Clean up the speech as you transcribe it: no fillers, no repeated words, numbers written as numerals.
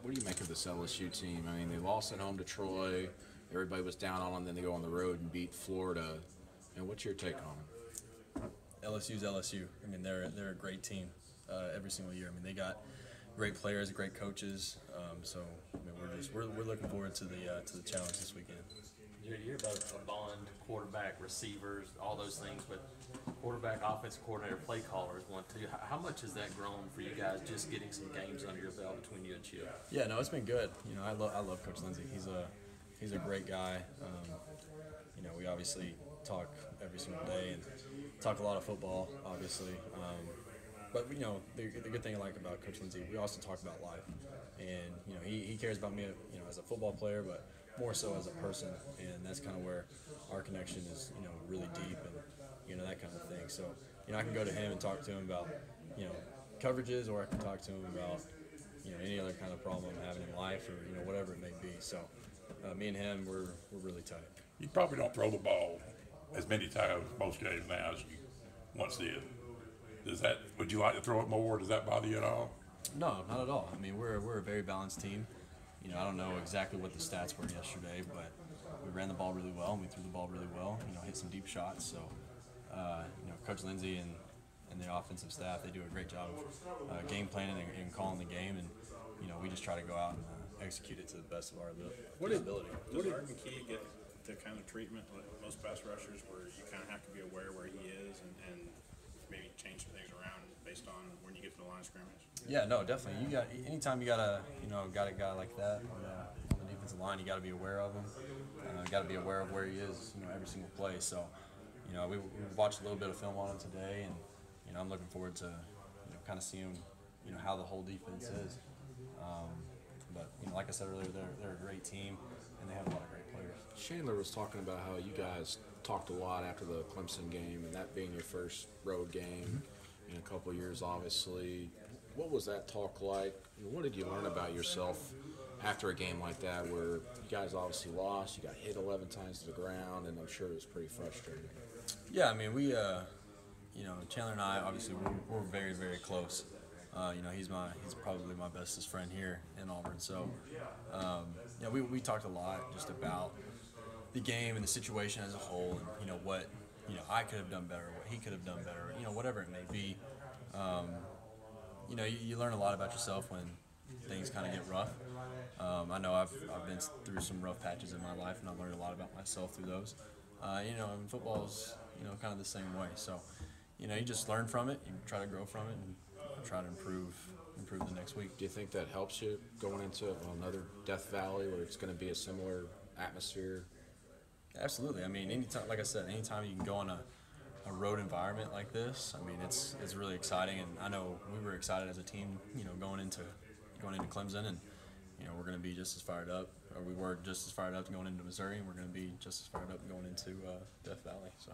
What do you make of this LSU team? I mean, they lost at home to Troy. Everybody was down on them. Then they go on the road and beat Florida. And what's your take on them? LSU's LSU. I mean, they're a great team every single year. I mean, they got great players, great coaches. So I mean, we're looking forward to the challenge this weekend. You're both a bond quarterback, receivers, all those things, but quarterback, offensive coordinator, play caller is one too. How much has that grown for you guys, just getting some games under your belt between you and Chip? Yeah, no, it's been good. You know, I love Coach Lindsey. He's a great guy. You know, we obviously talk every single day and talk a lot of football, obviously. But you know, the good thing I like about Coach Lindsey, we also talk about life, and you know, he cares about me, you know, as a football player, but more so as a person, and that's kind of where our connection is, you know, really deep, and you know, that kind of thing. So, you know, I can go to him and talk to him about, you know, coverages, or I can talk to him about, you know, any other kind of problem I'm having in life, or you know, whatever it may be. So, me and him, we're really tight. You probably don't throw the ball as many times most games now as you once did. Would you like to throw it more? Does that bother you at all? No, not at all. I mean, we're a very balanced team. You know, I don't know exactly what the stats were yesterday, but we ran the ball really well and we threw the ball really well. You know, hit some deep shots. So, you know, Coach Lindsey and the offensive staff, they do a great job of game planning and calling the game, and you know, we just try to go out and execute it to the best of our ability. Does Auburn Key get the kind of treatment like most pass rushers, where you kind of have to be aware where he is and maybe change some things around based on when you get to the line of scrimmage? Yeah, no, definitely. Anytime you got a guy like that on the defensive line, you got to be aware of him. You got to be aware of where he is, you know, every single play. So, you know, we watched a little bit of film on him today, and you know, I'm looking forward to, you know, kind of seeing, you know, how the whole defense is. But you know, like I said earlier, they're a great team, and they have a lot of great players. Chandler was talking about how you guys talked a lot after the Clemson game, and that being your first road game in a couple of years, obviously. What was that talk like? What did you learn about yourself after a game like that, where you guys obviously lost, you got hit 11 times to the ground, and I'm sure it was pretty frustrating? Yeah, I mean, we, you know, Chandler and I, obviously, we're very, very close. You know, he's probably my bestest friend here in Auburn. So, you know, we talked a lot just about the game and the situation as a whole, and you know, what, you know, I could have done better, what he could have done better, you know, whatever it may be. You know, you learn a lot about yourself when things kind of get rough. I know I've been through some rough patches in my life, and I learned a lot about myself through those. You know, and football's, you know, kind of the same way. So, you know, you just learn from it, you try to grow from it, and try to improve the next week. Do you think that helps you going into another Death Valley where it's going to be a similar atmosphere? Absolutely. I mean, anytime, like I said, anytime you can go on a road environment like this, I mean, it's really exciting, and I know we were excited as a team, you know, going into Clemson, and you know, we're going to be just as fired up, or we were just as fired up going into Missouri, and we're going to be just as fired up going into Death Valley. So.